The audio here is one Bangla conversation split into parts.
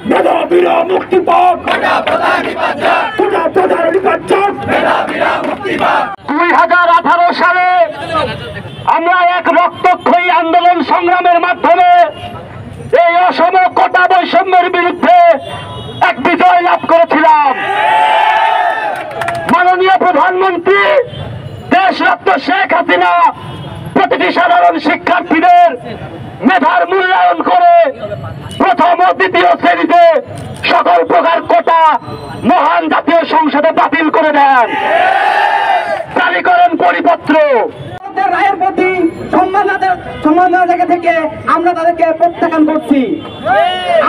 মেধাবীরা মুক্তি পাক, 2018 সালে আমরা এক রক্তক্ষয়ী আন্দোলন সংগ্রামের মাধ্যমে এই অসম কোটা বৈষম্যের বিরুদ্ধে এক বিজয় লাভ করেছিলাম। মাননীয় প্রধানমন্ত্রী দেশরত্ন শেখ হাসিনা প্রতিটি সাধারণ শিক্ষার্থীদের মেধার মূল্যায়ন করে প্রথম ও দ্বিতীয় শ্রেণীতে সকল প্রকার কোটা মহান জাতীয় সংসদে বাতিল করে দেন, জারি করেন পরিপত্র। রায়ের প্রতি সম্মান জায়গা থেকে আমরা তাদেরকে প্রত্যাখ্যান করছি।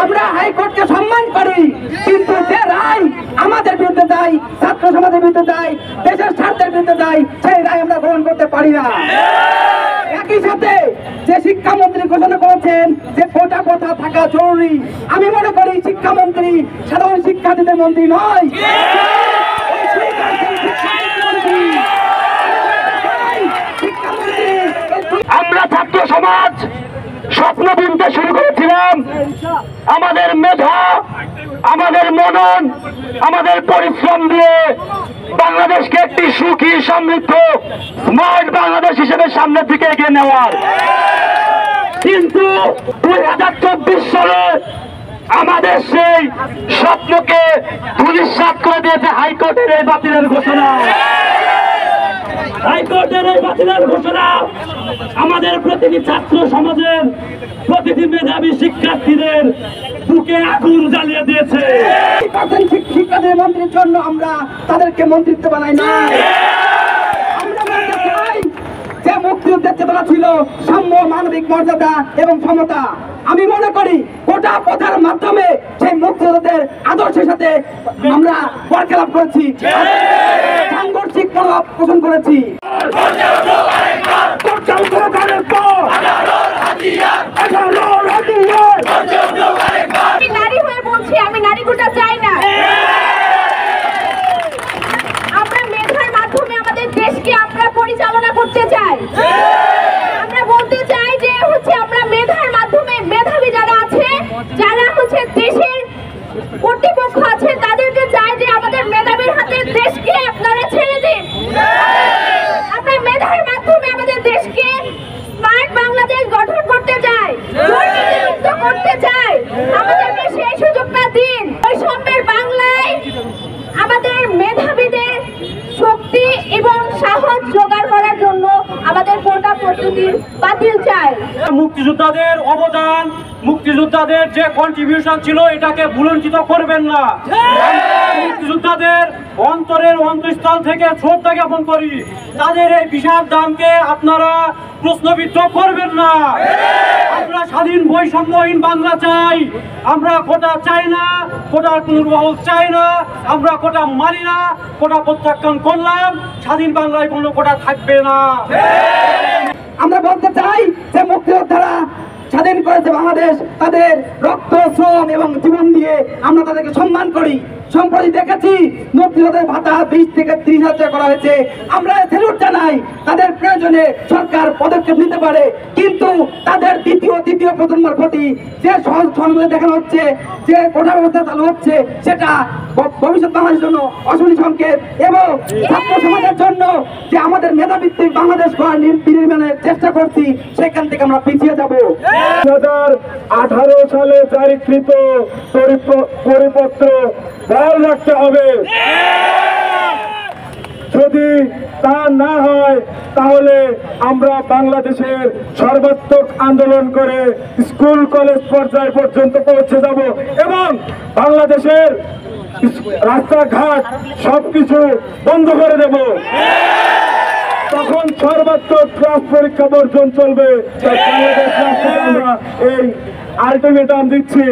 আমরা হাইকোর্টকে সম্মান করি, কিন্তু যে রায় আমাদের বিরুদ্ধে যায়, ছাত্র সমাজের বিরুদ্ধে যায়, দেশের স্বার্থের বিরুদ্ধে যায়, সেই রায় আমরা গ্রহণ করতে পারি না। একই সাথে যে শিক্ষামন্ত্রী ঘোষণা করেছেন যে কোটা প্রথা থাকা জরুরি, আমি মনে করি শিক্ষামন্ত্রী সাধারণ শিক্ষার্থীদের মন্ত্রী নয়। আমরা ছাত্র সমাজ স্বপ্ন বুনতে শুরু করেছিলাম, আমাদের মেধা, আমাদের মনন, আমাদের পরিশ্রম দিয়ে বাংলাদেশকে একটি সুখী সমৃদ্ধ স্মার্ট বাংলাদেশ হিসেবে সামনের দিকে এগিয়ে নেওয়ার। কিন্তু 2024 সালে আমাদের সেই স্বপ্নকে ধূলিসাৎ করে দিয়েছে হাইকোর্টের এই বাতিলের ঘোষণা। হাইকোর্টের এই বাতিলের ঘোষণা আমাদের প্রতিটি ছাত্র সমাজের প্রতিটি মেধাবী শিক্ষার্থীদের বুকে আগুন জ্বালিয়ে দিয়েছে। শিক্ষার্থীদের মন্ত্রীর জন্য আমরা তাদেরকে মন্ত্রিত্ব বানাই না। আমরা বলতে চাই যে মুক্তিযুদ্ধের চেতনা ছিল সাম্য, মানবিক মর্যাদা এবং সমতা। আমি মনে করি কোটা প্রথার মাধ্যমে সেই মুক্তিযোদ্ধাদের আদর্শের সাথে আমরা বরখেলাপ করেছি, সাংঘর্ষিক মনোভাব পোষণ করেছি। নারী হয়ে বলছি, আমি নারী কোটা চাই না। আমরা মেধার মাধ্যমে আমাদের দেশকে আমরা পরিচালনা করতে চাই। আমরা বলতে চাই যে আমরা মেধার মাধ্যমে মেধাবী যারা আছে, যারা দেশের কর্তৃপক্ষ আছে, তাদেরকে চাই যে আমাদের মেধাবীর হাতে দেশকে আপনারা ছেড়ে দিন। আমরা মেধার মাধ্যমে আমাদের দেশকে স্মার্ট বাংলাদেশ গঠন করতে চাই, দুর্নীতিমুক্ত করতে চাই। আমাদেরকে সেই সুযোগটা দিন। বৈষম্যের বাংলায় আমাদের মেধাবীদের শক্তি এবং সাহস জোগাড় করার জন্য আমাদের কোটা পদ্ধতির বাতিল চাই। মুক্তিযোদ্ধাদের অবদান, মুক্তিযোদ্ধাদের যে কন্ট্রিবিউশন ছিল, এটাকে ভুলঞ্চিত করবেন না। মুক্তিযোদ্ধাদের অন্তরের অন্তঃস্থল থেকে শ্রদ্ধা জ্ঞাপন করি। তাদের এই বিশাল দানকে আপনারা প্রশ্নবিদ্ধ করবেন না। আমরা স্বাধীন বৈষম্যহীন বাংলা চাই। আমরা কোটা চাই না, কোটার পুনর্বহাল চাই না, আমরা কোটা মানি না। কোটা প্রত্যাখ্যান করলাম, স্বাধীন বাংলায় কোনো কোটা থাকবে না। আমরা বলতে চাই যে মুক্তিযোদ্ধারা স্বাধীন করেছে বাংলাদেশ, তাদের রক্ত, শ্রম এবং জীবন দিয়ে আমরা তাদেরকে সম্মান করি। সম্প্রতি দেখেছি মুক্তিযোদ্ধাদের ভাতা 20 থেকে 30,000 করা হয়েছে। আমরা স্যালুট জানাই, তাদের প্রয়োজনে সরকার পদক্ষেপ নিতে পারে, কিন্তু তাদের তৃতীয় প্রজন্মের প্রতি যে সহানুভূতি দেখানো হচ্ছে, যে কোটা ব্যবস্থা চালু হচ্ছে, সেটা ভবিষ্যৎ বাংলাদেশের জন্য অশনি সংকেত এবং ছাত্র সমাজের জন্য যে আমাদের মেধাভিত্তিক বাংলাদেশ নির্মাণের চেষ্টা করছি, সেখান থেকে আমরা পিছিয়ে যাব। 2018 সালে জারিকৃত পরিপত্র বহাল রাখতে হবে। যদি তা না হয় তাহলে আমরা বাংলাদেশের সর্বাত্মক আন্দোলন করে স্কুল কলেজ পর্যায় পর্যন্ত পৌঁছে যাব এবং বাংলাদেশের রাস্তাঘাট সবকিছু বন্ধ করে দেব। তখন সর্বাত্মক ক্লাস পরীক্ষা বর্জন চলবে। আমরা এই আলটিমেটাম দিচ্ছি।